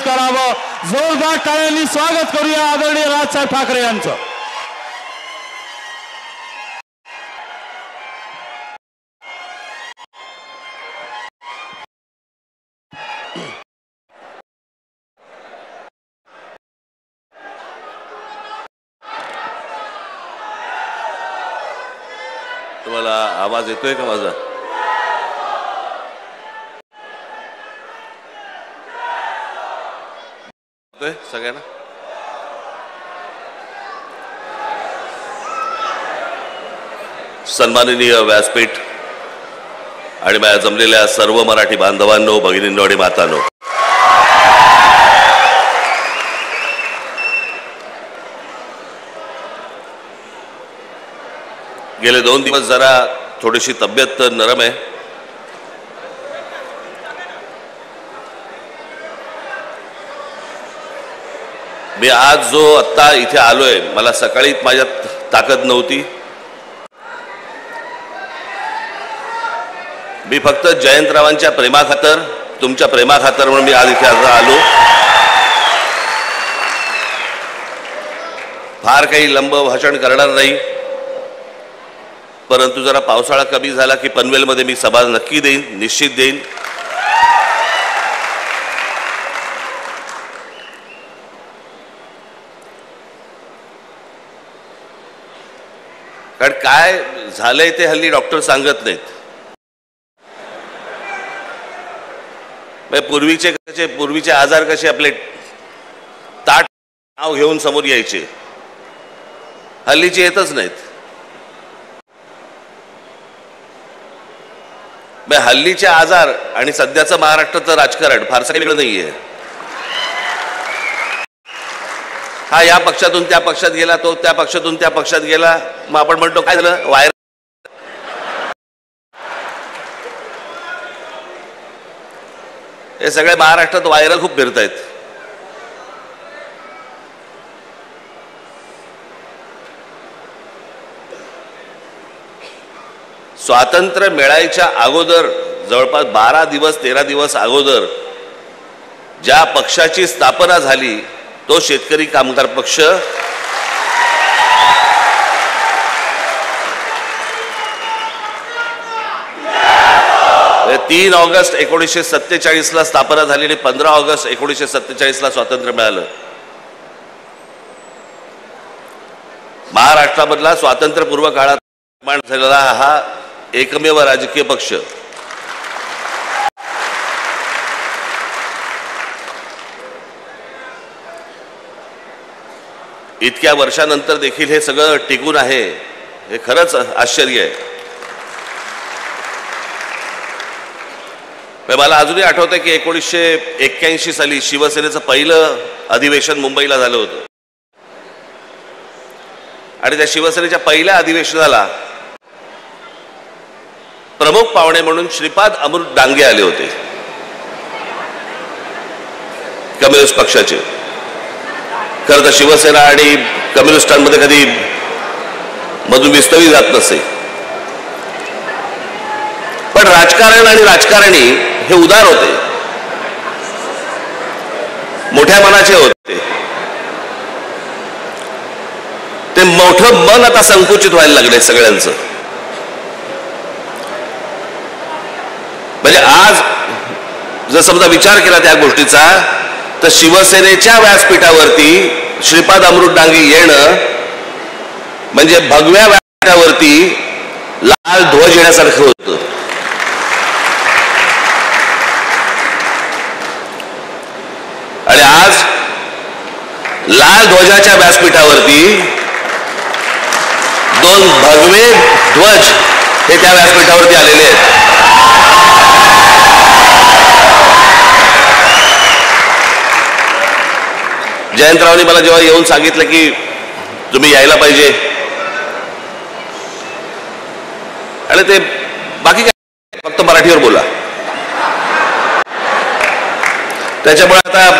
करावं। जोरदार टाळ्यांनी स्वागत करूया आदरणीय राजसाहेब ठाकरे यांचं। तुम्हाला आवाज येतोय का माझा? येतोय सगळ्यांना? सन्माननीय व्यासपीठ आणि माझ्या जमलेल्या सर्व मराठी बांधवांनो, भगिनींनो आणि मातांनो, गेले 2 दिवस जरा थोडीशी तब्येत नरम आहे। मी आज जो आत्ता इथे आलोय, मला सकाळी माझ्यात ताकद नव्हती। मी फक्त जयंतरावांच्या प्रेमाखातर, तुमच्या प्रेमाखातर म्हणून मी आज इथे आलो। फार काही लंब भाषण करणार नाही, परंतु जरा पावसाळा कमी झाला की पनवेलमध्ये मी सभा नक्की देईन, निश्चित देईन। कारण काय झालंय ते हल्ली डॉक्टर सांगत नाहीत। पूर्वीचे आजार कसे आपले ताट नाव घेऊन समोर यायचे, हल्लीचे येतच नाहीत। हल्लीचे आजार आणि सध्याचं महाराष्ट्राचं राजकारण फारसं वेगळं नाहीये। हा या पक्षातून त्या पक्षात गेला, तो त्या पक्षातून त्या पक्षात गेला, मग आपण म्हणतो काय झालं, व्हायरल। हे सगळे महाराष्ट्रात व्हायरल खूप फिरतायत। स्वातंत्र्य मिळायच्या अगोदर जवळपास 12 दिवस 13 दिवस अगोदर ज्या पक्षाची स्थापना झाली तो शेतकरी कामगार पक्ष। 3 ऑगस्ट 1947 ला स्थापना झाली आणि 15 ऑगस्ट 1947 ला स्वातंत्र्य मिळालं। महाराष्ट्रामधला स्वातंत्र्यपूर्व काळात निर्माण झालेला हा एकमेव राजकीय पक्ष। इतक्या वर्षानंतर देखील हे सगळं टिकून आहे, हे खरंच आश्चर्य आहे। मला अजूनही आठवतंय की 1981 साली शिवसेनेचं पहिलं अधिवेशन मुंबईला झालं होतं आणि त्या शिवसेनेच्या पहिल्या अधिवेशनाला प्रमुख पाहुणे म्हणून श्रीपाद अमृत डांगे आले होते, कम्युनिस्ट पक्षाचे। खरं तर शिवसेना आणि कम्युनिस्टांमध्ये कधी मधून विस्तवी जात नसे, पण राजकारण आणि राजकारणी हे उदार होते, मोठ्या मनाचे होते। ते मोठं मन आता संकुचित व्हायला लागले सगळ्यांचं। म्हणजे आज जर समजा विचार केला त्या गोष्टीचा, तर शिवसेनेच्या व्यासपीठावरती श्रीपाद अमृत डांगे येणं म्हणजे भगव्या व्यासपीठावरती लाल ध्वज येण्यासारखं होतं। आणि आज लाल ध्वजाच्या व्यासपीठावरती 2 भगवे ध्वज हे त्या व्यासपीठावरती आलेले आहेत। जयंतरावांनी मला जेव्हा येऊन सांगितलं की तुम्ही यायला पाहिजे, आणि ते बाकी काय फक्त मराठीवर बोला, त्याच्यामुळे आता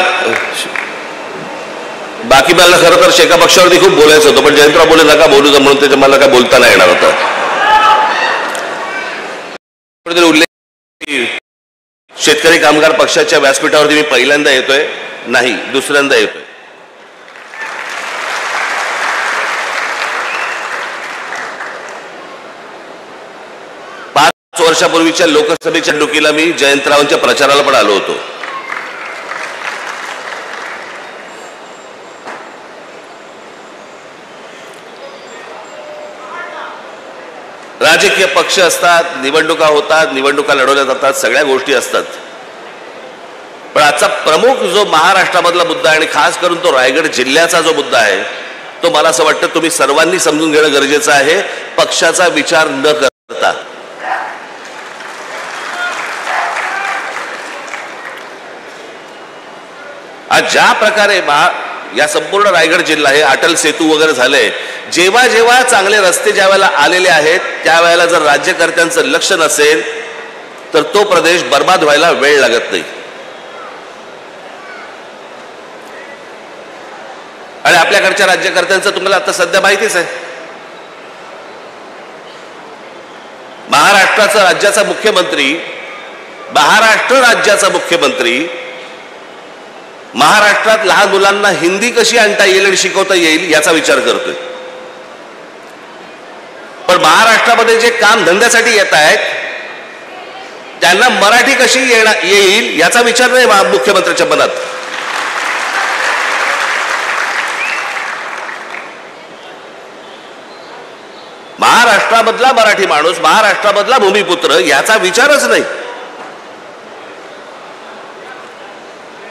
बाकी मला खरं तर शेका पक्षावरती खूप बोलायचं होतं, पण जयंतराव बोले नका बोलू, म्हणून त्याच्या मला काय बोलता नाही येणार होतं। उल्लेख शेतकरी कामगार पक्षाच्या व्यासपीठावरती मी पहिल्यांदा येतोय। नाही, दुसऱ्यांदा येतोय. वर्षापूर्वीच्या लोकसभेच्या निवडणुकीला मी जयंतरावांच्या प्रचाराला पण आलो होतो. राजकीय पक्ष असतात, निवडणुका होतात, निवडणुका लढवल्या जातात, सगळ्या गोष्टी असतात. पण आजचा प्रमुख जो महाराष्ट्रामधला मुद्दा आहे आणि खास करून तो रायगड जिल्ह्याचा जो मुद्दा आहे तो मला असं वाटतं तुम्ही सर्वांनी समजून घेणं गरजेचं आहे. पक्षाचा विचार न करता आज ज्या प्रकारे या संपूर्ण रायगड जिल्हा हे अटल सेतू वगैरे झालंय, जेव्हा जेव्हा चांगले रस्ते ज्या वेळेला आलेले आहेत त्यावेळेला जर राज्यकर्त्यांचं लक्ष नसेल तर तो प्रदेश बर्बाद व्हायला वेळ लागत नाही. आणि आपल्याकडच्या राज्यकर्त्यांचं तुम्हाला आता सध्या माहितीच आहे. महाराष्ट्राचा राज्याचा मुख्यमंत्री, महाराष्ट्र राज्याचा मुख्यमंत्री महाराष्ट्रात लहान मुलांना हिंदी कशी आणता येईल आणि शिकवता येईल याचा विचार करतोय. पण महाराष्ट्रामध्ये जे काम धंद्यासाठी येत आहेत त्यांना मराठी कशी येईल याचा विचार नाही मुख्यमंत्र्यांच्या मनात. महाराष्ट्रामधला मराठी माणूस, महाराष्ट्रामधला भूमिपुत्र याचा विचारच नाही.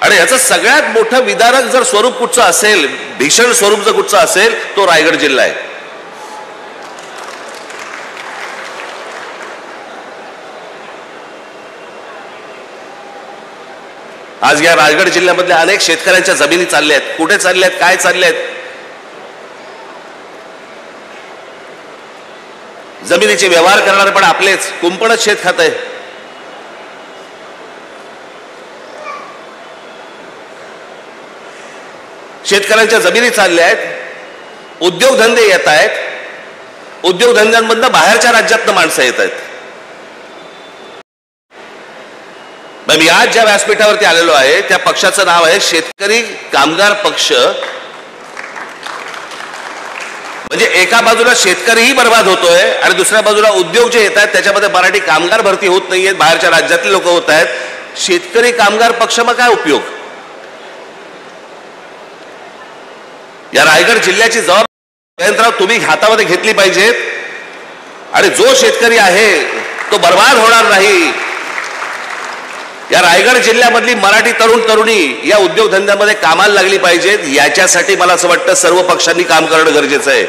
आणि याचं सगळ्यात मोठं विदारक जर स्वरूप कुठचं असेल, भीषण स्वरूप जर कुठचं असेल तो रायगड जिल्हा आहे. आज या रायगड जिल्ह्यामधल्या अनेक शेतकऱ्यांच्या जमिनी चालल्या आहेत. कुठे चालल्या आहेत, काय चालल्या आहेत? जमिनीचे व्यवहार करणारे पण आपलेच, कुंपणच शेत खात आहे. शेतकऱ्यांच्या जमिनी चालल्या आहेत, उद्योगधंदे येत आहेत, उद्योगधंद्यांमधनं बाहेरच्या राज्यातनं माणसं येत आहेत. मी आज ज्या व्यासपीठावरती आलेलो आहे त्या पक्षाचं नाव आहे शेतकरी कामगार पक्ष. म्हणजे एका बाजूला शेतकरीही बर्बाद होतोय आणि दुसऱ्या बाजूला उद्योग जे येत आहेत त्याच्यामध्ये मराठी कामगार भरती होत नाहीयेत, बाहेरच्या राज्यातले लोक होत आहेत. शेतकरी कामगार पक्ष मग काय उपयोग? या रायगड जिल्ह्याची जबाबदारी जयंतराव तुम्ही हातामध्ये घेतली पाहिजेत. आणि जो शेतकरी आहे तो बर्बाद होणार नाही. या रायगड जिल्ह्यामधली मराठी तरुण तरुणी या उद्योगधंद्यामध्ये कामाला लागली पाहिजेत. याच्यासाठी मला असं वाटतं सर्व पक्षांनी काम करणं गरजेचं आहे.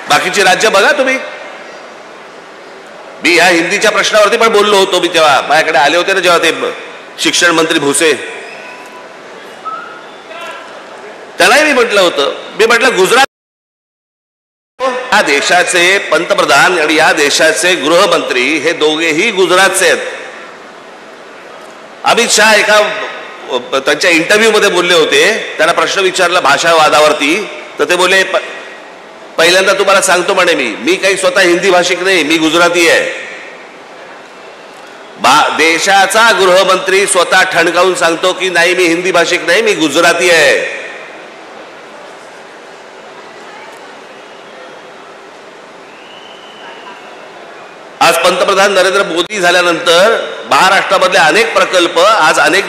बाकीची राज्य बघा तुम्ही. मी या हिंदीच्या प्रश्नावरती पण बोललो होतो. मी तेव्हा माझ्याकडे आले होते ना जेव्हा ते शिक्षण मंत्री भुसे, त्यालाही मी म्हटलं होतं, मी म्हटलं गुजरात या देशाचे पंतप्रधान आणि या देशाचे गृहमंत्री हे दोघेही गुजरातचे आहेत. अमित शहा एका त्यांच्या इंटरव्ह्यू मध्ये बोलले होते, त्यांना प्रश्न विचारला भाषावादावरती, तर ते बोलले पहिल्यांदा तुम्हाला सांगतो म्हणे मी काही स्वतः हिंदी भाषिक नाही, मी गुजराती आहे. देशाचा गृहमंत्री स्वतः ठणकावून सांगतो की नाही मी हिंदी भाषिक नाही, मी गुजराती आहे. आज पंतप्रधान नरेंद्र मोदी झाल्यानंतर महाराष्ट्रामधले अनेक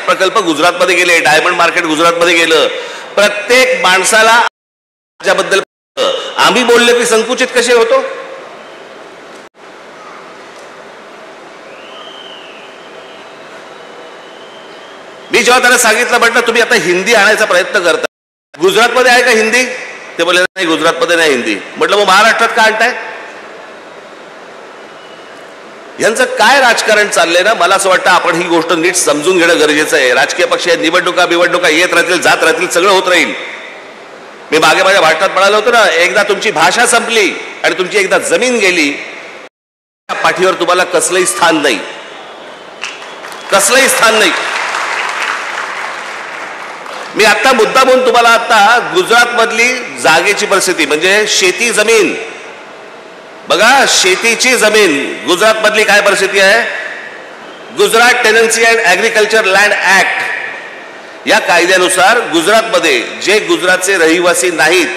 प्रकल्प गुजरातमध्ये गेले. डायमंड मार्केट गुजरातमध्ये गेलं. प्रत्येक माणसाला त्याबद्दल आम्ही बोलले की संकुचित कसे होतो. मी जेव्हा त्यांना सांगितलं म्हटलं तुम्ही आता हिंदी आणायचा प्रयत्न करता, गुजरातमध्ये आहे का हिंदी? ते बोलले नाही गुजरातमध्ये नाही हिंदी. म्हटलं मग महाराष्ट्रात का आणताय? यांचं काय राजकारण चाललंय ना, मला असं वाटतं आपण ही गोष्ट नीट समजून घेणं गरजेचं आहे. राजकीय पक्ष निवडणुका येत राहतील, जात राहतील, सगळं होत राहील. मी मागे माझ्या भाषणात म्हणालो होतो ना, एकदा तुमची भाषा संपली आणि तुमची एकदा जमीन गेली, पाठीवर तुम्हाला कसलंही स्थान नाही, कसलंही स्थान नाही. मी आता मुद्दा म्हणून तुम्हाला आता गुजरात मधली जागेची परिस्थिती म्हणजे शेती जमीन बघा, शेतीची जमीन गुजरात मधली काय परिस्थिती आहे. Gujarat tenancy and agriculture land act या कायद्यानुसार गुजरातमध्ये जे गुजरातचे रहिवासी नाहीत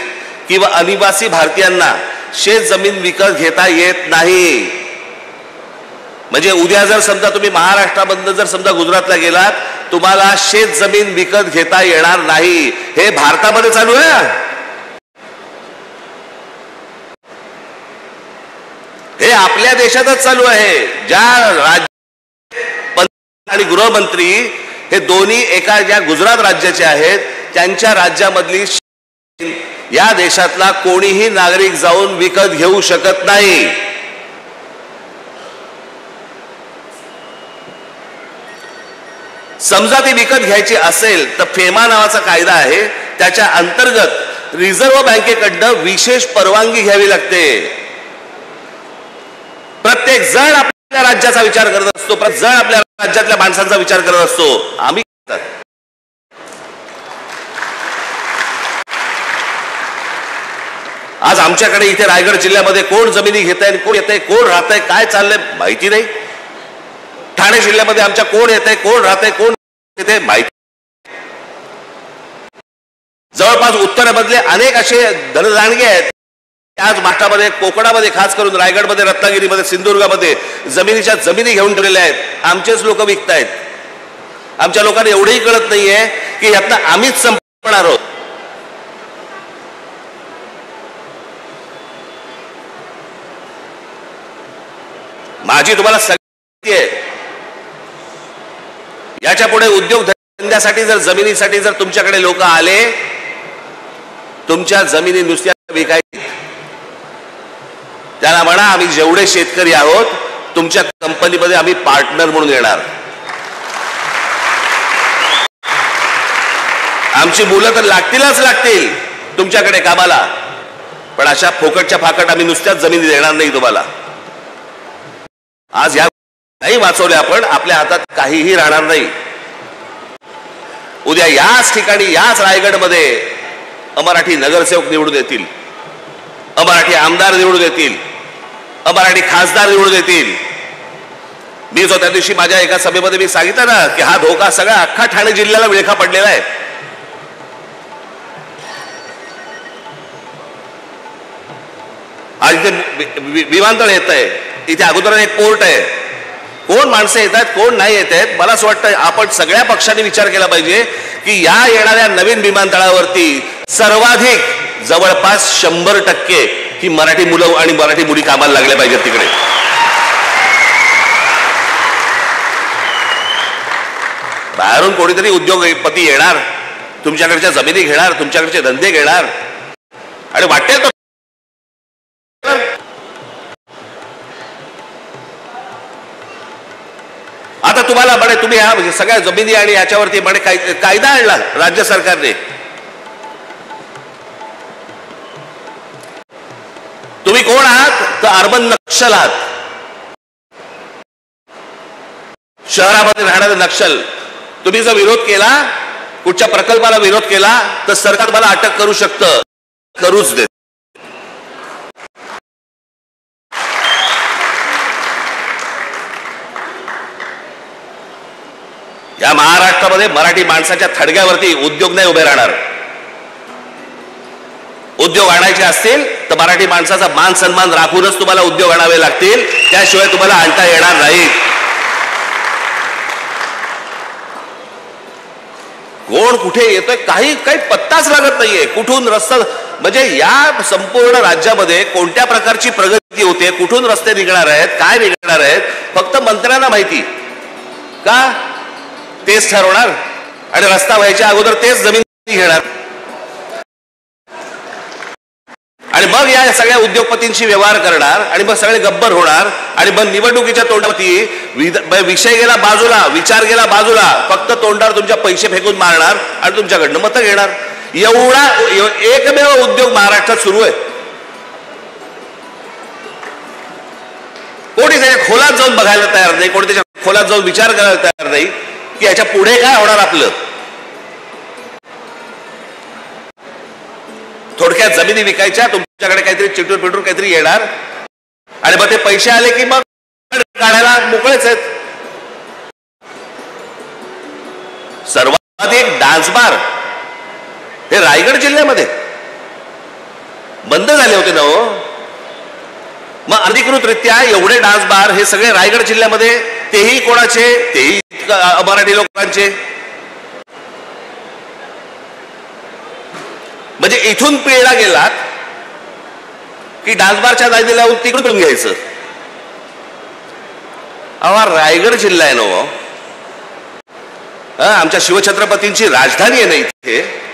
किंवा अनिवासी भारतीयांना शेत जमीन विकत घेता येत नाही. म्हणजे उद्या जर समजा तुम्ही महाराष्ट्रामधून जर समजा गुजरातला गेलात, तुम्हाला शेत जमीन विकत घेता येणार नाही. हे भारतामध्ये चालू आहे. हे आपल्या देशातच चालू आहे. ज्या राज्य आणि गृहमंत्री हे दोन्ही एका ज्या गुजरात राज्याचे आहेत, त्यांच्या राज्यामधली या देशातला कोणीही नागरिक जाऊन विकत घेऊ शकत नाही. समजा ती विकत घ्यायची असेल तर फेमा नावाचा कायदा आहे, त्याच्या अंतर्गत रिझर्व्ह बँकेकडनं विशेष परवानगी घ्यावी लागते. प्रत्येक जण आपल्या राज्याचा विचार करत असतो, प्रत्येक जण आपल्या राज्यातल्या माणसांचा विचार करत असतो. आम्ही आज आमच्याकडे इथे रायगड जिल्ह्यामध्ये कोण जमिनी घेत आहे, कोण येत आहे, कोण राहत आहे, काय चाललंय माहिती नाही. ठाणे जिल्ह्यामध्ये आमच्या कोण येत आहे, कोण राहत आहे, कोण येते माहिती. जवळपास उत्तरेमधले अनेक असे धनदांडगे आहेत आज महाराष्ट्रामध्ये, कोकणामध्ये, खास करून रायगडमध्ये, रत्नागिरीमध्ये, सिंधुदुर्गामध्ये जमिनीच्या जमिनी घेऊन ठेवलेल्या आहेत. आमचेच लोक विकतायत. आमच्या लोकांना एवढंही कळत नाहीये की यातनं आम्हीच संपणार आहोत. माझी तुम्हाला सांगते आहे, याच्या पुढे उद्योग धंद्यासाठी जर जमिनीसाठी जर तुमच्याकडे लोक आले, तुमच्या जमिनी नुसत्या विकायच्या, त्याला म्हणा आम्ही जेवढे शेतकरी आहोत तुमच्या कंपनीमध्ये आम्ही पार्टनर म्हणून येणार. आमची मुलं तर लागतीलच लागतील तुमच्याकडे कामाला, पण अशा फोकटच्या फाकट आम्ही नुसत्याच जमिनी देणार नाही तुम्हाला. आज या नाही वाचवले आपण, आपल्या हातात काहीही राहणार नाही. उद्या याच ठिकाणी, याच रायगडमध्ये अमराठी नगरसेवक निवडून येतील, अमराठी आमदार निवडून येतील, अमराठी खासदार निवडून येतील. मी जो त्या दिवशी माझ्या एका सभेमध्ये मी सांगितलं ना की हा धोका सगळा अख्खा ठाणे जिल्ह्याला विळखा पडलेला आहे. आज इथे विमानतळ येत आहे, इथे अगोदर एक पोर्ट आहे. कोण माणसं येत आहेत, कोण नाही येत आहेत. मला असं वाटतं आपण सगळ्या पक्षांनी विचार केला पाहिजे की या येणाऱ्या नवीन विमानतळावरती सर्वाधिक जवळपास 100% ही मराठी मुलं आणि मराठी मुली कामाला लागल्या पाहिजेत तिकडे. बाहेरून कोणीतरी उद्योगपती येणार, तुमच्याकडच्या जमिनी घेणार, तुमच्याकडचे धंदे घेणार आणि वाटेल तर आता तुम्हाला म्हणे तुम्ही ह्या म्हणजे सगळ्या जमिनी आणि याच्यावरती म्हणे कायदा आणला राज्य सरकारने. तुम्ही कोण आहात तर अर्बन नक्षल आहात. शहरामध्ये राहणारे नक्षल. तुम्ही जर विरोध केला, कुठच्या प्रकल्पाला विरोध केला तर सरकार मला अटक करू शकतं, करूच देत. या महाराष्ट्रामध्ये मराठी माणसाच्या थडग्यावरती उद्योग नाही उभे राहणार. उद्योग आणायचे असतील तर मराठी माणसाचा मान सन्मान राखूनच तुम्हाला उद्योग आणावे लागतील, त्याशिवाय तुम्हाला आणता येणार नाही. कोण कुठे येतोय काही काही पत्ताच लागत नाहीये. कुठून रस्ता म्हणजे या संपूर्ण राज्यामध्ये कोणत्या प्रकारची प्रगती होते, कुठून रस्ते निघणार आहेत, काय निघणार आहेत, फक्त मंत्र्यांना माहिती. का तेच ठरवणार आणि रस्ता व्हायच्या अगोदर तेच जमीन घेणार आणि मग या सगळ्या उद्योगपतींशी व्यवहार करणार आणि मग सगळे गब्बर होणार आणि मग निवडणुकीच्या तोंडावरती विषय गेला बाजूला, विचार गेला बाजूला, फक्त तोंडावर तुमच्या पैसे फेकून मारणार आणि तुमच्याकडनं मतं घेणार. एवढा एकमेव उद्योग महाराष्ट्रात सुरू आहे. कोणी त्याच्या खोलात जाऊन बघायला तयार नाही, कोणी त्याच्या खोलात जाऊन विचार करायला तयार नाही की याच्या पुढे काय होणार आपलं. थोडक्यात जमिनी विकायच्या, तुमच्याकडे काहीतरी चिटूर पिटूर काहीतरी येणार आणि मग ते पैसे आले की मग काढायला मोकळेच आहेत. सर्वाधिक डान्स बार हे रायगड जिल्ह्यामध्ये बंद झाले होते ना हो. मग अधिकृतरित्या एवढे डान्स बार हे सगळे रायगड जिल्ह्यामध्ये, तेही कोणाचे? तेही मराठी लोकांचे. म्हणजे इथून पिळला गेलात की डान्स बारच्या नादी लावून तिकडून घ्यायचं. अवा रायगड जिल्हा आहे ना, आमच्या शिवछत्रपतींची राजधानी आहे ना इथे.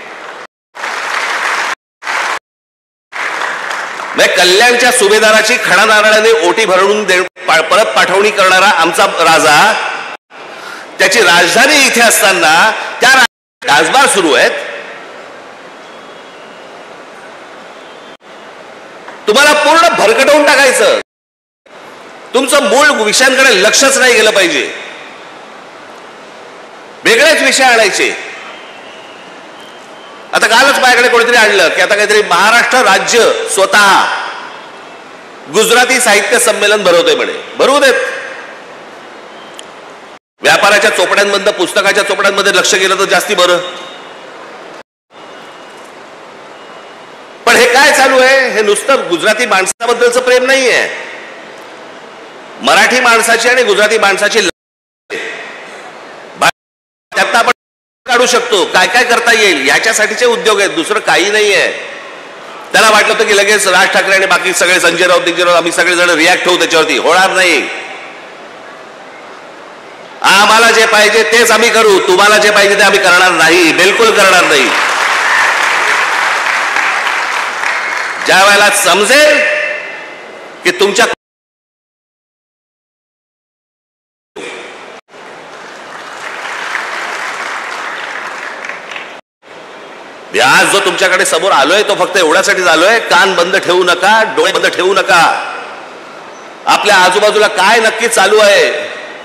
कल्याणच्या सुभेदाराची खडा नारळाने ओटी भरून परत पाठवणी करणारा आमचा राजा, त्याची राजधानी इथे असताना त्या डान्सबार सुरू आहेत. तुम्हाला पूर्ण भरकटवून टाकायचं. तुमचं मूळ विषयांकडे लक्षच नाही गेलं पाहिजे. वेगळेच विषय आणायचे. आता कालच माझ्याकडे कोणीतरी आणलं की आता काहीतरी महाराष्ट्र राज्य स्वतः गुजराती साहित्य संमेलन भरवतोय म्हणे. भरवू देत. व्यापाराच्या चोपड्यांमधनं पुस्तकाच्या चोपड्यांमध्ये लक्ष गेलं तर जास्ती बरं. पण हे काय चालू आहे? हे नुसतं गुजराती माणसाबद्दलचं प्रेम नाहीये. मराठी माणसाची आणि गुजराती माणसाची त्यात आपण काढू शकतो. काय काय करता येईल याच्यासाठीचे उद्योग आहेत, दुसरं काही नाहीये. त्याला वाटलं होतं की लगेच राज ठाकरे आणि बाकी सगळे संजय राऊत आम्ही सगळेजण रिॲक्ट होऊ त्याच्यावरती. होणार नाही. आम्हाला जे पाहिजे तेच आम्ही करू. तुम्हाला जे पाहिजे ते आम्ही करणार नाही. बिलकुल करणार नाही. ज्या वेळेला समजेल की तुमच्या आज जो तुमच्याकडे समोर आलोय तो फक्त एवढ्यासाठीच आलोय, कान बंद ठेवू नका, डोळे बंद ठेवू नका. आपल्या आजूबाजूला काय नक्की चालू आहे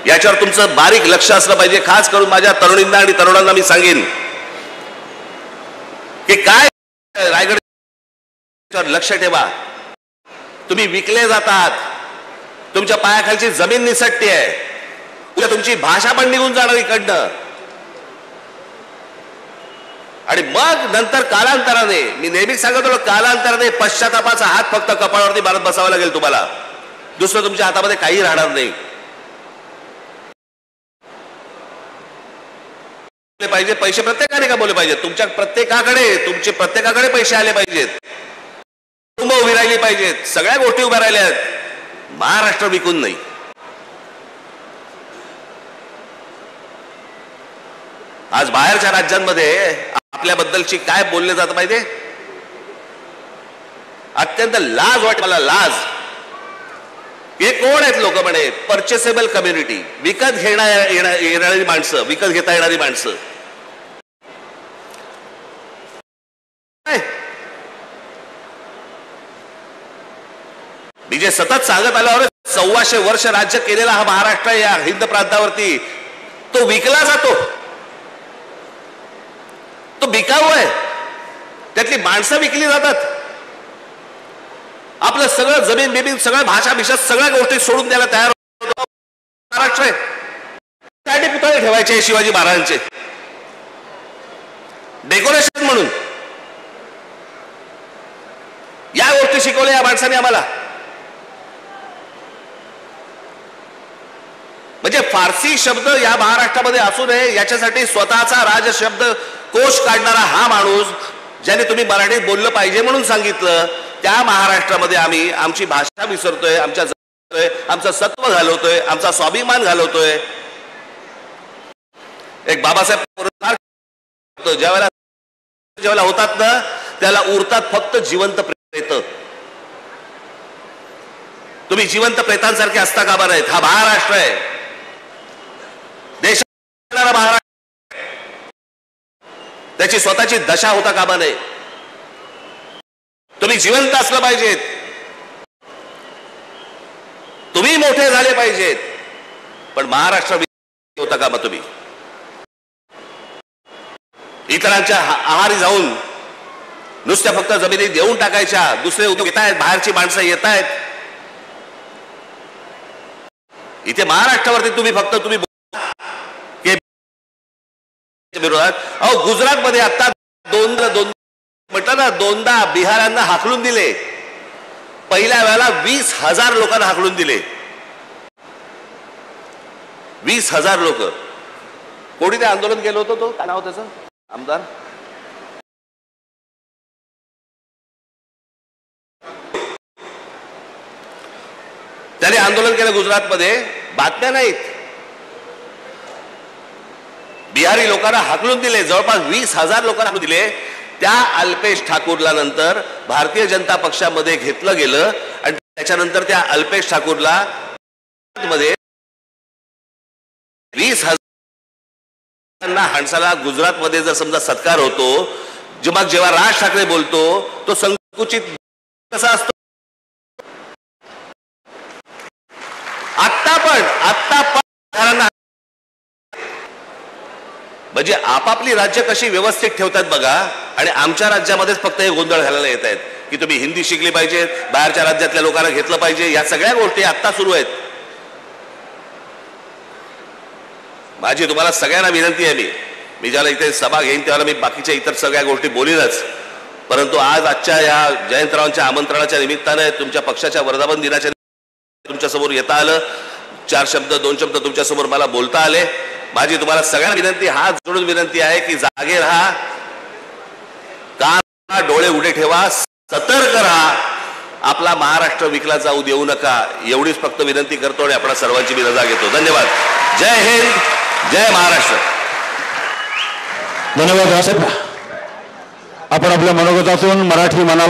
याच्यावर तुमचं बारीक लक्ष असलं पाहिजे. खास करून माझ्या तरुणींना आणि तरुणांना मी सांगेन की काय रायगड लक्ष ठेवा. तुम्ही विकले जातात. तुमच्या पायाखालची जमीन निसटते आहे. तुमची भाषा पण निघून जाणार इकडनं. आणि मग नंतर कालांतराने, मी नेहमीच सांगत होतो, कालांतराने पश्चातापाचा हात फक्त कपाळावरती मारत बसावा लागेल तुम्हाला. दुसरं तुमच्या हातामध्ये काही राहणार नाही. पाहिजे पैसे प्रत्येकाने कमवले पाहिजेत. तुमच्या प्रत्येकाकडे पैसे आले पाहिजेत. कुटुंब उभी राहिली पाहिजेत. सगळ्या गोष्टी उभ्या राहिल्या आहेत. महाराष्ट्र विकून नाही. आज बाहेरच्या राज्यांमध्ये आपल्याबद्दलची काय बोलले जात माहितीये? अत्यंत लाज वाटते मला. लाज. हे कोण आहेत लोक म्हणे? परचेसेबल कम्युनिटी. विकत येणारी माणसं, विकत घेता येणारी माणसं. मी जे सतत सांगत आल्यावर 1400 वर्ष राज्य केलेला हा महाराष्ट्र या हिंद प्रांतावरती तो विकला जातो. तो बिकाऊ आहे. त्यातली माणसं विकली जातात. आपलं सगळं जमीन बिमीन सगळं भाषा भिषा सगळ्या गोष्टी सोडून द्यायला तयार होतो महाराष्ट्र आहे. त्यासाठी पुतळे ठेवायचे शिवाजी महाराजांचे डेकोरेशन म्हणून. या गोष्टी शिकवल्या या माणसाने आम्हाला. म्हणजे फारसी शब्द या महाराष्ट्रामध्ये असू नये याच्यासाठी स्वतःचा राजशब्द कोश काढणारा हा माणूस, ज्याने तुम्ही मराठीत बोललं पाहिजे म्हणून सांगितलं, त्या महाराष्ट्रामध्ये आम्ही आमची भाषा विसरतोय, आमचं सत्व घालवतोय, आमचा स्वाभिमान घालवतोय. एक बाबासाहेब पुरस्कार ज्यावेळेला होतात ना त्याला उरतात फक्त जिवंत प्रेत. तुम्ही जिवंत प्रेतांसारखे असता कामा नाहीत. हा महाराष्ट्र आहे. देशाला महाराष्ट्र, त्याची स्वतःची दशा होता कामा नये. तुम्ही जिवंत असलं पाहिजेत. तुम्ही मोठे झाले पाहिजेत. पण महाराष्ट्र होता कामा तुम्ही. इतरांच्या आहारी जाऊन नुसत्या फक्त जमिनी देऊन टाकायच्या. दुसरे उद्योग येत आहेत, बाहेरची माणसं येत आहेत. इथे महाराष्ट्रावरती तुम्ही विरोधात. अहो गुजरातमध्ये आता म्हटलं ना, दोनदा बिहारांना हाकलून दिले. पहिल्या वेळेला 20,000 लोकांना हाकलून दिले. 20,000 लोक. कोणी ते आंदोलन केलं होतं, तो काय नाव त्याचं आमदार, त्याने आंदोलन केलं गुजरातमध्ये. बातम्या नाहीत. बिहारी लोकांना हाकलून दिले. जवळपास 20,000 लोकांना हाकलून दिले. त्या अल्पेश ठाकूरला नंतर भारतीय जनता पक्षामध्ये घेतलं गेलं आणि त्याच्यानंतर त्या अल्पेश ठाकूरला मध्ये 20,000 हाणसाला गुजरातमध्ये जर समजा सत्कार होतो, जेव्हा राज ठाकरे बोलतो तो संकुचित कसा असतो. आता पण म्हणजे आपापली राज्य कशी व्यवस्थित ठेवतात बघा. आणि आमच्या राज्यामध्येच फक्त हे गोंधळ घालायला येत आहेत की तुम्ही हिंदी शिकली पाहिजे, बाहेरच्या राज्यातल्या लोकांना घेतलं पाहिजे. या सगळ्या गोष्टी आता सुरू आहेत. माझी तुम्हाला सगळ्यांना विनंती आहे, मी ज्याला इथे सभा घेईन त्याला मी बाकीच्या इतर सगळ्या गोष्टी बोलीनच, परंतु आजच्या या जयंतरावांच्या आमंत्रणाच्या निमित्ताने तुमच्या पक्षाच्या वर्धापन दिनाच्या तुमच्या समोर येता आलं. 2 शब्द तुमच्या समोर मला बोलता आले. माझी तुम्हाला सगळ्यांना विनंती, हात जोडून विनंती आहे की जागे राहा, कान डोळे उडे ठेवा, सतर्क राहा, आपला महाराष्ट्र विकला जाऊ देऊ नका, एवढीच फक्त विनंती करतो आणि आपल्या सर्वांची मी रजा घेतो. धन्यवाद. जय हिंद, जय महाराष्ट्र. धन्यवाद रावसाहेब. आपण आपल्या मनोगतातून मराठी मनाला